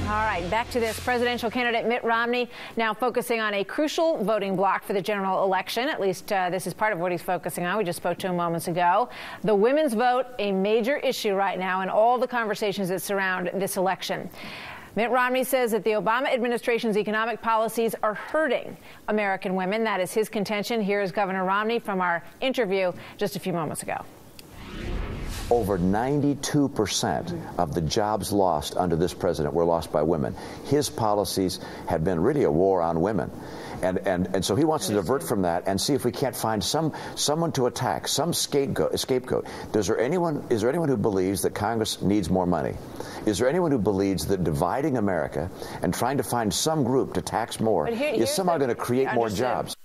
All right, back to this. Presidential candidate Mitt Romney now focusing on a crucial voting block for the general election. At least this is part of what he's focusing on. We just spoke to him moments ago. The women's vote, a major issue right now in all the conversations that surround this election. Mitt Romney says that the Obama administration's economic policies are hurting American women. That is his contention. Here is Governor Romney from our interview just a few moments ago. Over 92% of the jobs lost under this president were lost by women. His policies have been really a war on women. And so he wants to divert from that and see if we can't find someone to attack, some scapegoat. Is there anyone who believes that Congress needs more money? Is there anyone who believes that dividing America and trying to find some group to tax more is somehow going to create more jobs?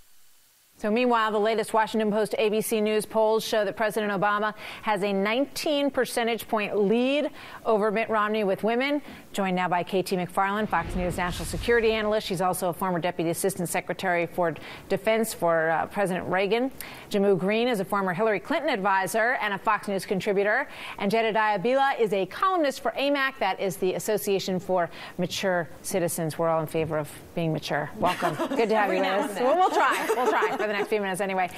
So meanwhile, the latest Washington Post ABC News polls show that President Obama has a 19 percentage point lead over Mitt Romney with women. Joined now by K.T. McFarland, Fox News national security analyst. She's also a former Deputy Assistant Secretary for Defense for President Reagan. Jamu Green is a former Hillary Clinton advisor and a Fox News contributor. And Jedediah Bila is a columnist for AMAC. That is the Association for Mature Citizens. We're all in favor of being mature. Welcome. Good to have you with us. We'll try. We'll try for the next few minutes anyway.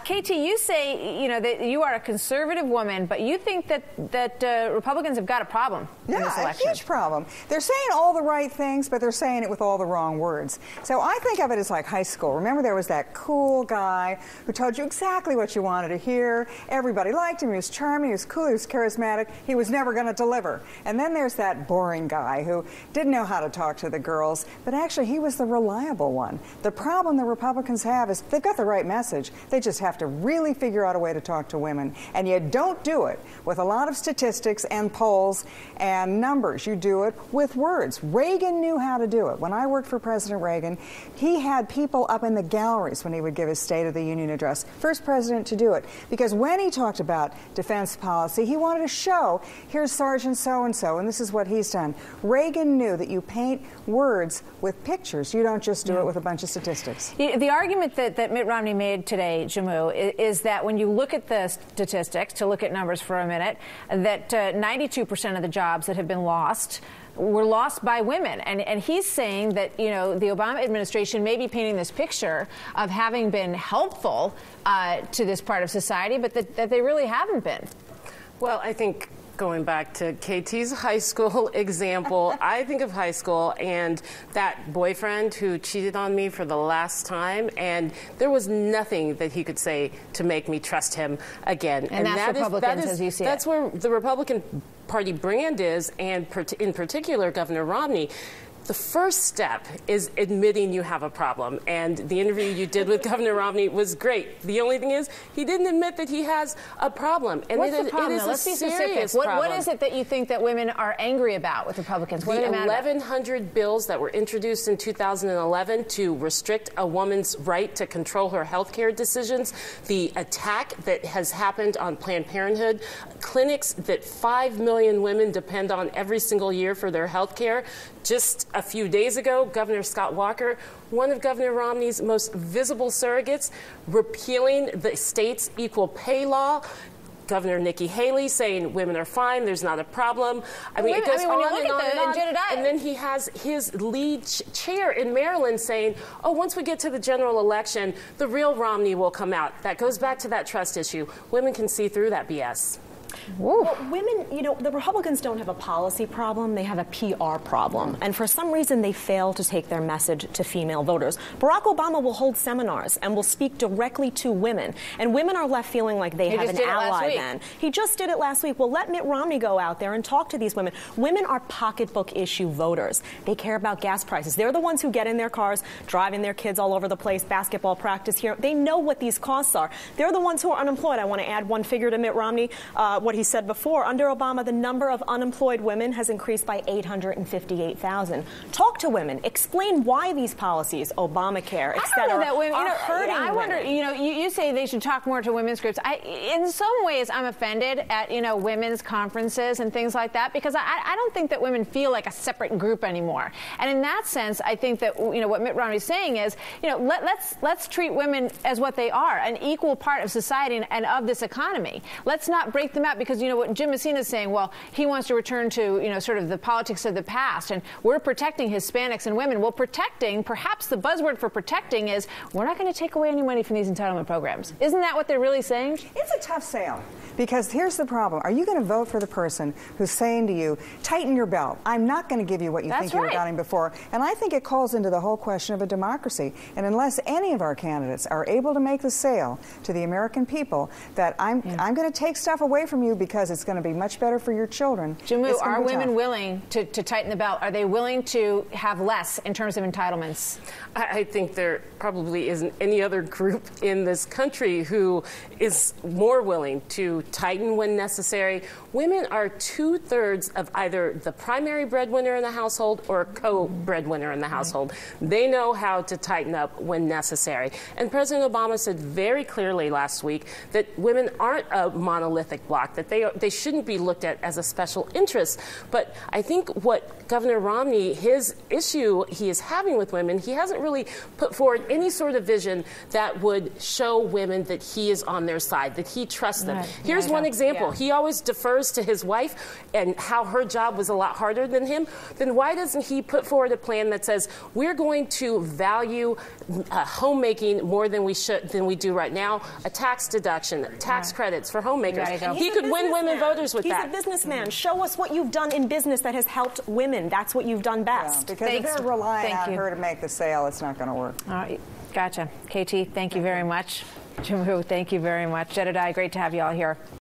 K.T., you say, that you are a conservative woman, but you think that Republicans have got a problem in this election. A huge problem. They're saying all the right things, but they're saying it with all the wrong words. So I think of it as like high school. Remember, there was that cool guy who told you exactly what you wanted to hear. Everybody liked him. He was charming. He was cool. He was charismatic. He was never going to deliver. And then there's that boring guy who didn't know how to talk to the girls, but actually he was the reliable one. The problem the Republicans have is they've got the right message. They just have to really figure out a way to talk to women. And you don't do it with a lot of statistics and polls and numbers. You do it with words. Reagan knew how to do it. When I worked for President Reagan, he had people up in the galleries when he would give his State of the Union address. First president to do it. Because when he talked about defense policy, he wanted to show, here's Sergeant so-and-so, and this is what he's done. Reagan knew that you paint words with pictures. You don't just do it with a bunch of statistics. The argument that Mitt Romney made today, Jamu, is that when you look at the statistics, to look at numbers for a minute, that 92% of the jobs that have been lost were lost by women. And he's saying that, the Obama administration may be painting this picture of having been helpful to this part of society, but that they really haven't been. Well, I think going back to KT's high school example, I think of high school and that boyfriend who cheated on me for the last time, and there was nothing that he could say to make me trust him again. And that's Republicans, as you see it. That's where the Republican Party brand is, and in particular, Governor Romney. The first step is admitting you have a problem. And the interview you did with Governor Romney was great. The only thing is, he didn't admit that he has a problem. And what's the problem? It is Let's be serious specific. problem. What is it that you think that women are angry about with Republicans? What the are they mad about? 1,100 bills that were introduced in 2011 to restrict a woman's right to control her health care decisions, the attack that has happened on Planned Parenthood, clinics that 5 million women depend on every single year for their health care. Just a few days ago, Governor Scott Walker, one of Governor Romney's most visible surrogates, repealing the state's equal pay law. Governor Nikki Haley saying women are fine, there's not a problem. It goes on and on and on. And then he has his lead chair in Maryland saying, oh, once we get to the general election, the real Romney will come out. That goes back to that trust issue. Women can see through that BS. Well, women, the Republicans don't have a policy problem, they have a PR problem. And for some reason, they fail to take their message to female voters. Barack Obama will hold seminars and will speak directly to women. And women are left feeling like they have an ally then. He just did it last week. Well, let Mitt Romney go out there and talk to these women. Women are pocketbook issue voters. They care about gas prices. They're the ones who get in their cars, driving their kids all over the place, basketball practice here. They know what these costs are. They're the ones who are unemployed. I want to add one figure to Mitt Romney. What he said before, under Obama, the number of unemployed women has increased by 858,000. Talk to women. Explain why these policies, Obamacare, etc., are hurting women. I wonder, you say they should talk more to women's groups. In some ways, I'm offended at, women's conferences and things like that, because I don't think that women feel like a separate group anymore. And in that sense, I think that, what Mitt Romney's saying is, let's treat women as what they are, an equal part of society and of this economy. Let's not break them out, because, you know, what Jim Messina is saying, well, he wants to return to, you know, sort of the politics of the past, and we're protecting Hispanics and women. Well, protecting, perhaps the buzzword for protecting is we're not going to take away any money from these entitlement programs. Isn't that what they're really saying? It's a tough sale. Because here's the problem. Are you going to vote for the person who's saying to you, tighten your belt? I'm not going to give you what you think you were getting before. And I think it calls into the whole question of a democracy. And unless any of our candidates are able to make the sale to the American people that I'm going to take stuff away from you because it's going to be much better for your children. Jamu, are women willing to tighten the belt? Are they willing to have less in terms of entitlements? I think there probably isn't any other group in this country who is more willing to tighten when necessary. Women are 2/3 of either the primary breadwinner in the household or a co-breadwinner in the household. They know how to tighten up when necessary. And President Obama said very clearly last week that women aren't a monolithic bloc, that they shouldn't be looked at as a special interest. But I think what Governor Romney, his issue he is having with women, he hasn't really put forward any sort of vision that would show women that he is on their side, that he trusts them. Here's one example. He always defers to his wife and how her job was a lot harder than him. Then why doesn't he put forward a plan that says we're going to value homemaking more than we do right now? A tax deduction, tax credits for homemakers. He could win women voters with that. He's a businessman. Show us what you've done in business that has helped women. That's what you've done best. Because if they're relying on her to make the sale, it's not going to work. All right. Gotcha. KT, thank you very much. Jamu, thank you very much. Jedediah, great to have you all here.